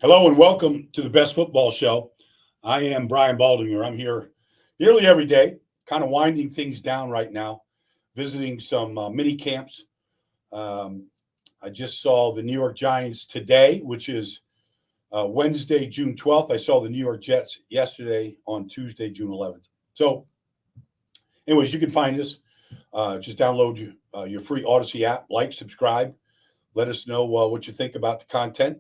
Hello and welcome to the Best Football Show. I am Brian Baldinger. I'm here nearly every day, kind of winding things down right now, visiting some mini camps. Um, I just saw the New York Giants today, which is Wednesday, June 12th. I saw the New York Jets yesterday on Tuesday, June 11th. So, anyways, you can find us. Just download your free Odyssey app, like, subscribe. Let us know what you think about the content.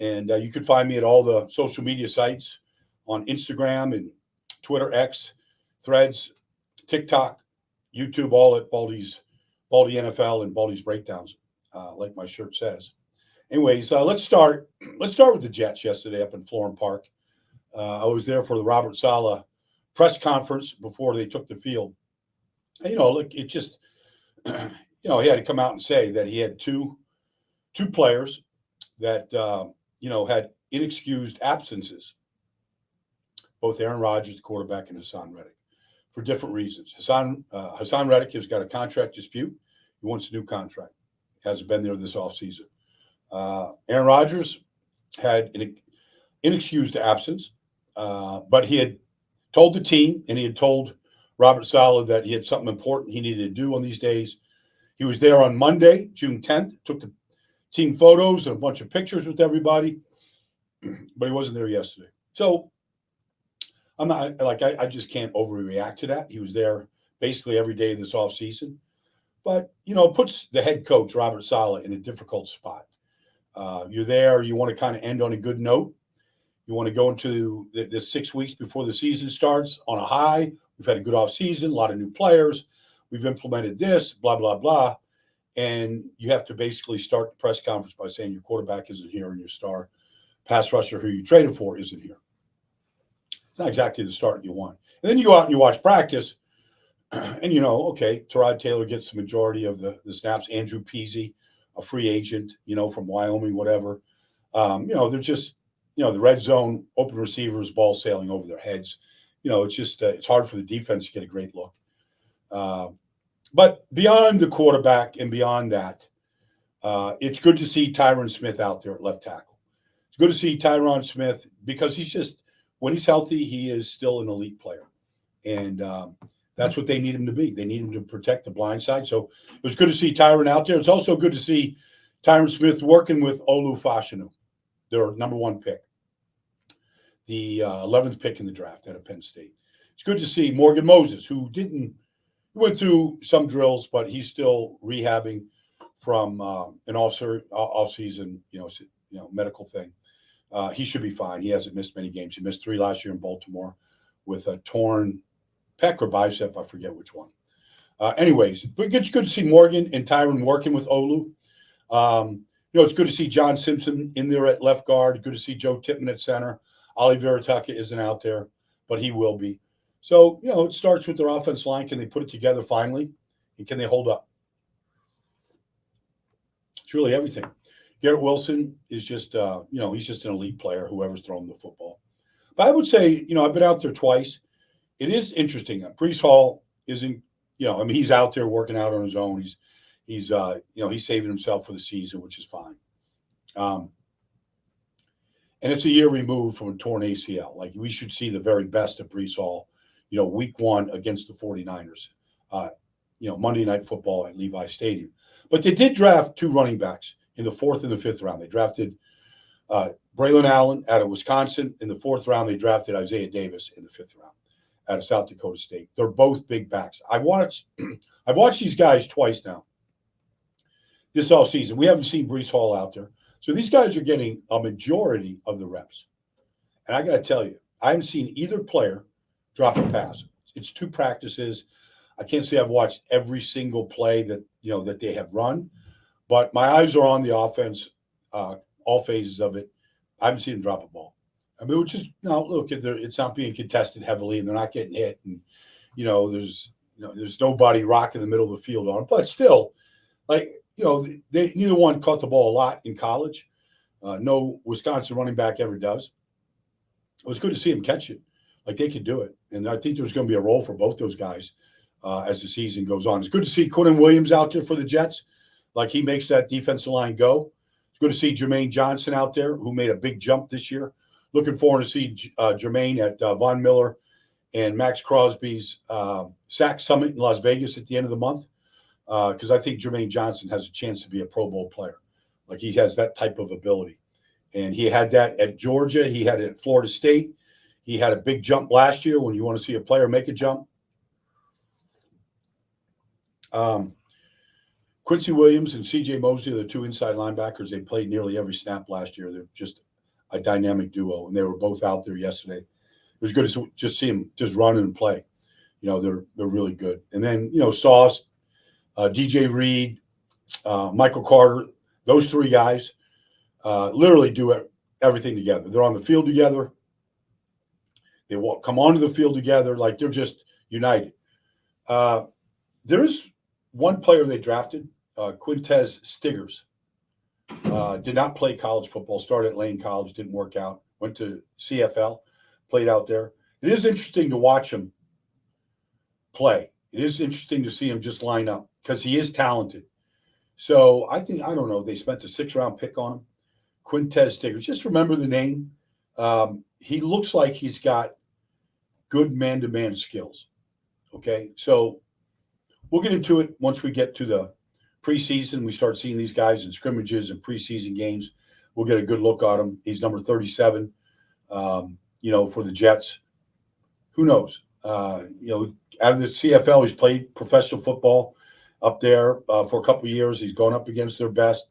And you can find me at all the social media sites on Instagram and Twitter, X, Threads, TikTok, YouTube, all at Baldy NFL and Baldy's Breakdowns, like my shirt says. Anyways, let's start. Let's start with the Jets yesterday up in Florham Park. I was there for the Robert Saleh press conference before they took the field. And, look, it just, he had to come out and say that he had two players that had inexcused absences, both Aaron Rodgers, the quarterback, and Hassan Reddick, for different reasons. Hassan Reddick has got a contract dispute. He wants a new contract. He hasn't been there this offseason. Aaron Rodgers had an inexcused absence, but he had told the team and he had told Robert Saleh that he had something important he needed to do on these days. He was there on Monday, June 10th, took the team photos and a bunch of pictures with everybody, but he wasn't there yesterday. So I'm not I just can't overreact to that. He was there basically every day this offseason, but puts the head coach Robert Saleh in a difficult spot. You're there, you want to kind of end on a good note. You want to go into the 6 weeks before the season starts on a high. We've had a good offseason, a lot of new players. We've implemented this, blah, blah, blah. And you have to basically start the press conference by saying your quarterback isn't here and your star pass rusher who you traded for isn't here. It's not exactly the start you want. And then you go out and you watch practice, and okay, Tyrod Taylor gets the majority of the snaps. Andrew Peasy, a free agent, from Wyoming, whatever. They're just, the red zone, open receivers, ball sailing over their heads. It's just it's hard for the defense to get a great look. But beyond the quarterback and beyond that, it's good to see Tyron Smith out there at left tackle. It's good to see Tyron Smith because he's just, when he's healthy, he is still an elite player. And that's what they need him to be. They need him to protect the blind side. So it was good to see Tyron out there. It's also good to see Tyron Smith working with Olu Fashanu, their number one pick, the 11th pick in the draft out of Penn State. It's good to see Morgan Moses, who went through some drills, but he's still rehabbing from an off-season, medical thing. He should be fine. He hasn't missed many games. He missed 3 last year in Baltimore with a torn pec or bicep. I forget which one. Anyways, but it's good to see Morgan and Tyron working with Olu. It's good to see John Simpson in there at left guard. Good to see Joe Tippmann at center. Ali Veritaka isn't out there, but he will be. So, it starts with their offense line. Can they put it together finally? And can they hold up? It's really everything. Garrett Wilson is just, he's just an elite player, whoever's throwing the football. But I would say, I've been out there twice. It is interesting. Breece Hall isn't, he's out there working out on his own. He's saving himself for the season, which is fine. And it's a year removed from a torn ACL. Like, we should see the very best of Breece Hall, week 1 against the 49ers, Monday Night Football at Levi Stadium. But they did draft 2 running backs in the 4th and the 5th round. They drafted Braylon Allen out of Wisconsin. In the 4th round, they drafted Isaiah Davis in the 5th round out of South Dakota State. They're both big backs. I've watched these guys twice now this offseason. We haven't seen Breece Hall out there. So these guys are getting a majority of the reps. And I got to tell you, I haven't seen either player drop a pass. It's 2 practices. I can't say I've watched every single play that that they have run, but my eyes are on the offense, all phases of it. I haven't seen them drop a ball. I mean, which is look, it's not being contested heavily, and they're not getting hit, and there's nobody rocking the middle of the field on. But still, they neither one caught the ball a lot in college. No Wisconsin running back ever does. It was good to see him catch it. Like, they could do it. And I think there's going to be a role for both those guys as the season goes on. It's good to see Quinton Williams out there for the Jets. Like, he makes that defensive line go. Good to see Jermaine Johnson out there, who made a big jump this year. Looking forward to see Jermaine at Von Miller and Max Crosby's Sack Summit in Las Vegas at the end of the month, because I think Jermaine Johnson has a chance to be a Pro Bowl player. Like, he has that type of ability. And he had that at Georgia. He had it at Florida State. He had a big jump last year. When you want to see a player make a jump, Quincy Williams and C.J. Mosley are the two inside linebackers. They played nearly every snap last year. They're just a dynamic duo, and they were both out there yesterday. It was good to just see them just run and play. They're really good. And then, Sauce, DJ Reed, Michael Carter, those three guys literally do everything together. They're on the field together. They come onto the field together. Like, they're just united. There's one player they drafted, Quintez Stiggers. Did not play college football, started at Lane College, didn't work out, went to CFL, played out there. It is interesting to watch him play. It is interesting to see him just line up because he is talented. So I don't know, they spent a 6th-round pick on him. Quintez Stiggers. Just remember the name. He looks like he's got good man-to-man skills. Okay, so we'll get into it once we get to the preseason. We start seeing these guys in scrimmages and preseason games. We'll get a good look at him. He's number 37, for the Jets. Who knows? Out of the CFL, he's played professional football up there for a couple of years. He's gone up against their best.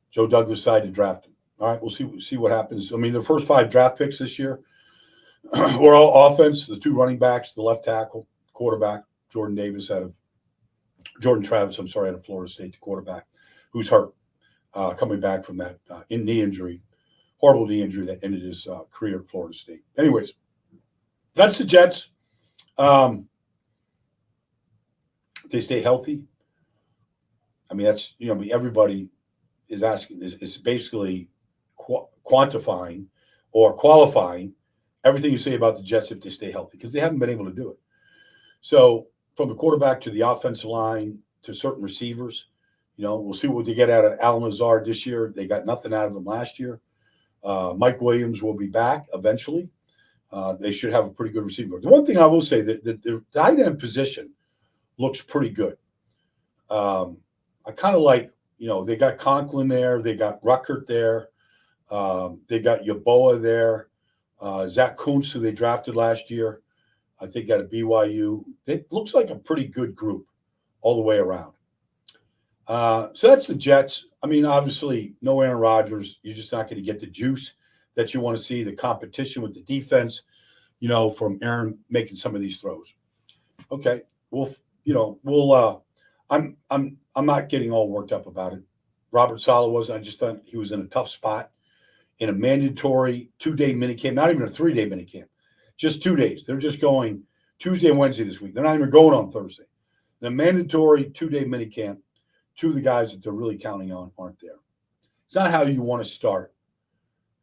Joe Douglas decided to draft him. All right, we'll see what happens. I mean, the first 5 draft picks this year were all offense. The 2 running backs, the left tackle, quarterback, Jordan Travis, out of Florida State, the quarterback, who's hurt, coming back from that knee injury, horrible knee injury that ended his career at Florida State. Anyways, that's the Jets. They stay healthy. I mean, that's, everybody is asking this. It's basically quantifying or qualifying everything you say about the Jets if they stay healthy, because they haven't been able to do it. So from the quarterback to the offensive line to certain receivers, we'll see what they get out of Alan Lazard this year. They got nothing out of him last year. Mike Williams will be back eventually. They should have a pretty good receiver. The one thing I will say, that the tight end position looks pretty good. I kind of like, they got Conklin there. They got Ruckert there. They got Yeboah there. Zach Kuntz, who they drafted last year, I think at a BYU. It looks like a pretty good group all the way around. So that's the Jets. I mean, obviously, no Aaron Rodgers. You're just not going to get the juice that you want to see, the competition with the defense, from Aaron making some of these throws. Okay, I'm not getting all worked up about it. Robert Saleh wasn't. I just thought he was in a tough spot in a mandatory 2-day minicamp, not even a 3-day minicamp, just 2 days. They're just going Tuesday and Wednesday this week. They're not even going on Thursday. The mandatory 2-day minicamp, 2 of the guys that they're really counting on aren't there. It's not how you want to start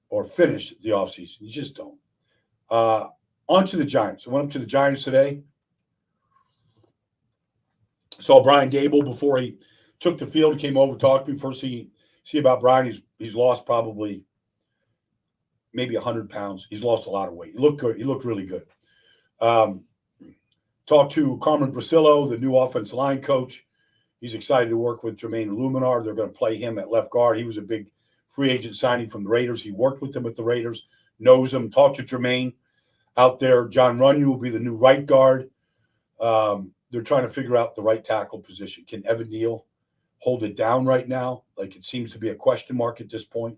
or finish the offseason. You just don't. On to the Giants. I went up to the Giants today. Saw Brian Dable before he took the field. He came over, talked to me. First thing you see about Brian, he's lost probably maybe 100 pounds. He's lost a lot of weight. He looked good. He looked really good. Talked to Carmen Brasillo, the new offensive line coach. He's excited to work with Jermaine Illuminar. They're going to play him at left guard. He was a big free agent signing from the Raiders. He worked with them at the Raiders, knows him. Talked to Jermaine out there. John Runyon will be the new right guard. They're trying to figure out the right tackle position. Can Evan Neal hold it down right now? Like, it seems to be a question mark at this point.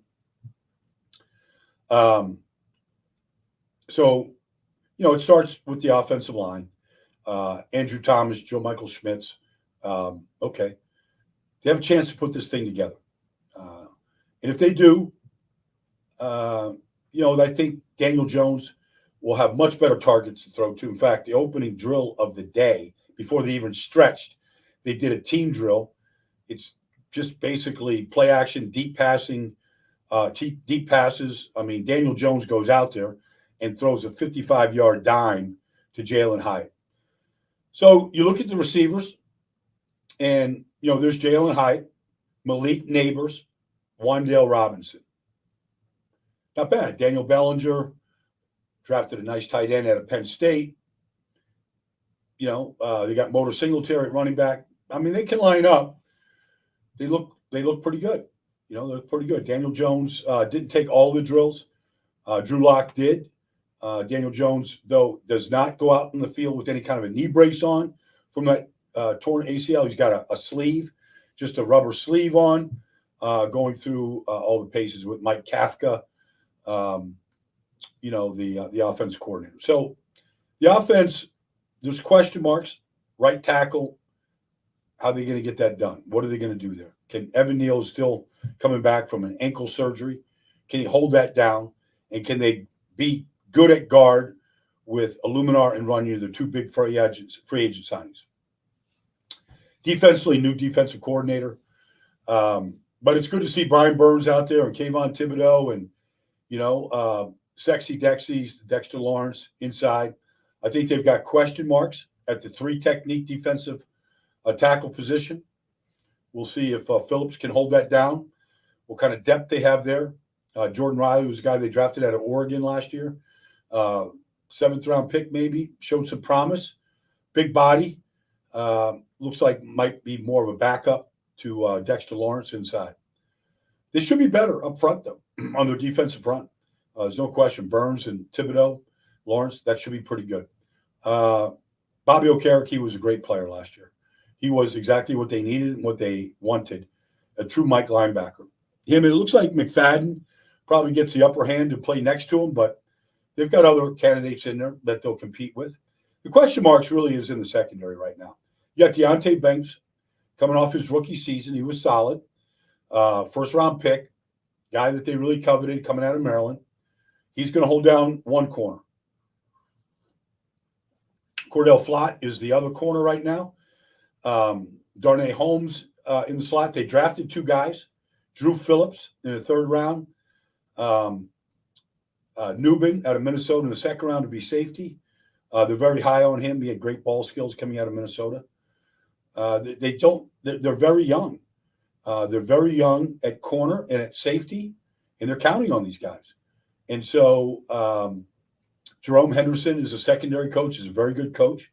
So, it starts with the offensive line. Andrew Thomas, Joe Michael Schmitz. Okay. They have a chance to put this thing together. And if they do, I think Daniel Jones will have much better targets to throw to. In fact, the opening drill of the day, before they even stretched, they did a team drill. It's just basically play action, deep passing, deep passes. I mean, Daniel Jones goes out there and throws a 55-yard dime to Jalen Hyatt. So you look at the receivers, and, there's Jalen Hyatt, Malik Neighbors, Wandale Robinson. Not bad. Daniel Baldinger drafted a nice tight end out of Penn State. They got Motor Singletary at running back. I mean, they can line up. They look pretty good. They look pretty good. Daniel Jones didn't take all the drills. Drew Lock did. Daniel Jones, though, does not go out in the field with any kind of a knee brace on from that torn ACL. He's got a sleeve, just a rubber sleeve on, going through all the paces with Mike Kafka, the offense coordinator. So the offense, there's question marks. Right tackle, how are they going to get that done? What are they going to do there? Can Evan Neal still coming back from an ankle surgery? Can he hold that down? And can they be good at guard with Illuminar and Runyon, the two big free agent signings? Defensively, new defensive coordinator. But it's good to see Brian Burns out there and Kayvon Thibodeau and, Sexy Dexter Lawrence inside. I think they've got question marks at the three technique defensive tackle position. We'll see if Phillips can hold that down, what kind of depth they have there. Jordan Riley was a guy they drafted out of Oregon last year. 7th round pick, maybe, showed some promise. Big body. Looks like might be more of a backup to Dexter Lawrence inside. They should be better up front, though, on their defensive front. There's no question. Burns and Thibodeau, Lawrence, that should be pretty good. Bobby Okereke was a great player last year. He was exactly what they needed and what they wanted, a true Mike linebacker. It looks like McFadden probably gets the upper hand to play next to him, but they've got other candidates in there that they'll compete with. The question marks really is in the secondary right now. You got Deonte Banks coming off his rookie season. He was solid. First-round pick, guy that they really coveted coming out of Maryland. He's going to hold down one corner. Cordell Flott is the other corner right now. Darnay Holmes in the slot. They drafted two guys. Drew Phillips in the 3rd round. Newbin out of Minnesota in the 2nd round to be safety. They're very high on him. He had great ball skills coming out of Minnesota. They're very young. They're very young at corner and at safety, and they're counting on these guys. And so Jerome Henderson is a secondary coach. He's a very good coach,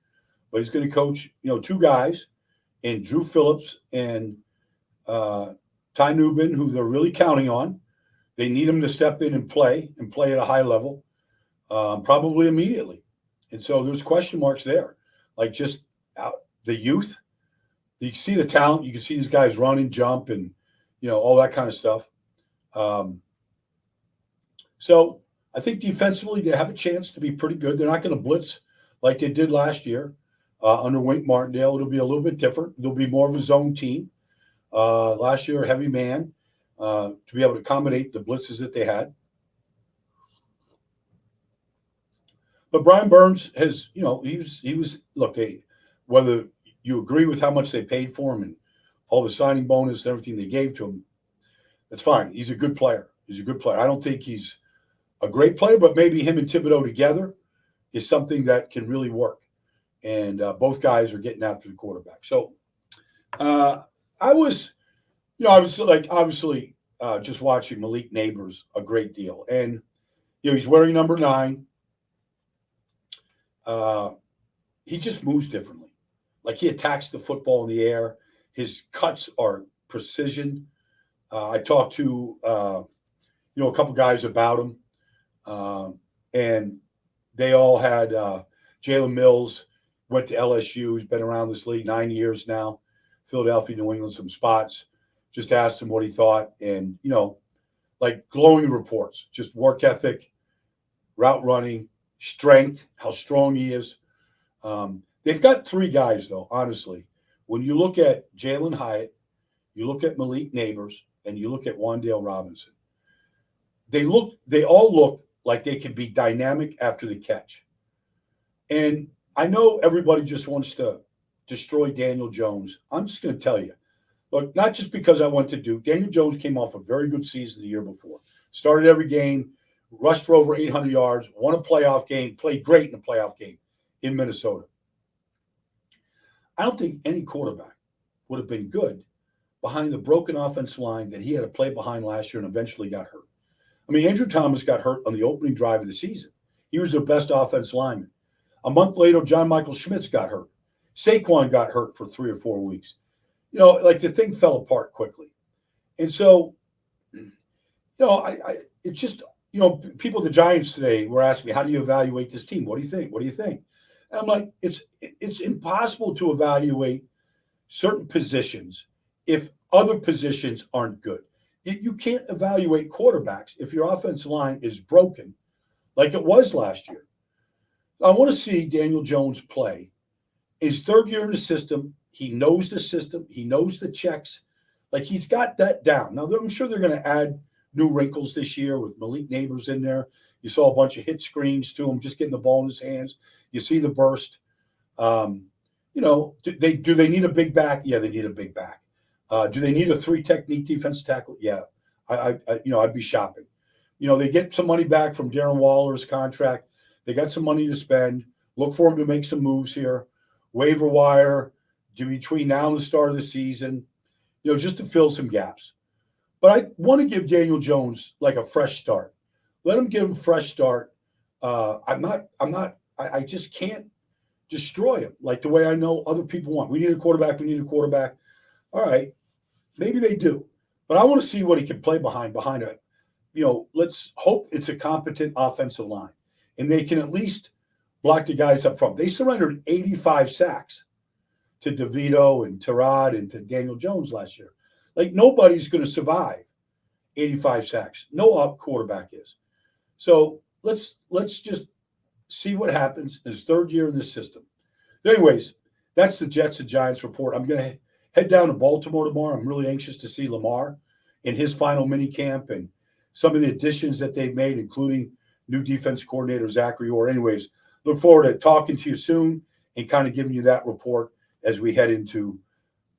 but he's going to coach, two guys, and Drew Phillips and Ty Newbin, who they're really counting on. They need him to step in and play at a high level, probably immediately. And so there's question marks there, like just the youth. You can see the talent. You can see these guys run and jump and, all that kind of stuff. So I think defensively they have a chance to be pretty good. They're not going to blitz like they did last year under Wink Martindale. It'll be a little bit different. They'll be more of a zone team. Last year, heavy man to be able to accommodate the blitzes that they had. But Brian Burns has, he was look, whether you agree with how much they paid for him and all the signing bonus and everything they gave to him, that's fine. He's a good player. I don't think he's a great player, but maybe him and Thibodeau together is something that can really work. And both guys are getting after the quarterback. So I was obviously just watching Malik Neighbors a great deal. And, he's wearing number 9. He just moves differently. Like he attacks the football in the air. His cuts are precision. I talked to, a couple guys about him. And they all had Jalen Mills, went to LSU. He's been around this league 9 years now. Philadelphia, New England, some spots. Just asked him what he thought. And, like glowing reports, just work ethic, route running, strength, how strong he is. They've got 3 guys, though, honestly. When you look at Jalen Hyatt, you look at Malik Neighbors, and you look at Wandale Robinson, they all look like they could be dynamic after the catch. And I know everybody just wants to destroy Daniel Jones. I'm just going to tell you, look, not just because I went to Duke. Daniel Jones came off a very good season the year before. Started every game, rushed for over 800 yards, won a playoff game, played great in a playoff game in Minnesota. I don't think any quarterback would have been good behind the broken offensive line that he had to play behind last year and eventually got hurt. I mean, Andrew Thomas got hurt on the opening drive of the season. He was their best offensive lineman. A month later, John Michael Schmitz got hurt. Saquon got hurt for 3 or 4 weeks. Like the thing fell apart quickly. And so, it's just, people at the Giants today were asking me, how do you evaluate this team? What do you think? What do you think? And I'm like, it's impossible to evaluate certain positions if other positions aren't good. You can't evaluate quarterbacks if your offensive line is broken like it was last year. I want to see Daniel Jones play. His third year in the system, he knows the system. He knows the checks. Like, he's got that down. Now, I'm sure they're going to add new wrinkles this year with Malik Neighbors in there. You saw a bunch of hit screens to him, just getting the ball in his hands. You see the burst. Do they need a big back? Yeah, they need a big back. Do they need a 3-technique defensive tackle? Yeah, I'd be shopping. They get some money back from Darren Waller's contract. They got some money to spend. Look for them to make some moves here. Waiver wire between now and the start of the season, just to fill some gaps. But I want to give Daniel Jones like a fresh start. Let him give him a fresh start. I just can't destroy him like the way I know other people want. We need a quarterback. All right. Maybe they do. But I want to see what he can play behind it. Let's hope it's a competent offensive line. And they can at least block the guys up front. They surrendered 85 sacks to DeVito and Terod and to Daniel Jones last year. Like, nobody's going to survive 85 sacks. No up quarterback is. So let's just see what happens in his third year in this system. Anyways, that's the Jets and Giants report. I'm going to head down to Baltimore tomorrow. I'm really anxious to see Lamar in his final mini camp and some of the additions that they've made, including new defense coordinator Zachary Orr. Anyways, look forward to talking to you soon and kind of giving you that report as we head into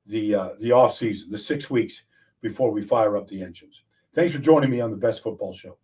the off season, the 6 weeks before we fire up the engines. Thanks for joining me on the Best Football Show.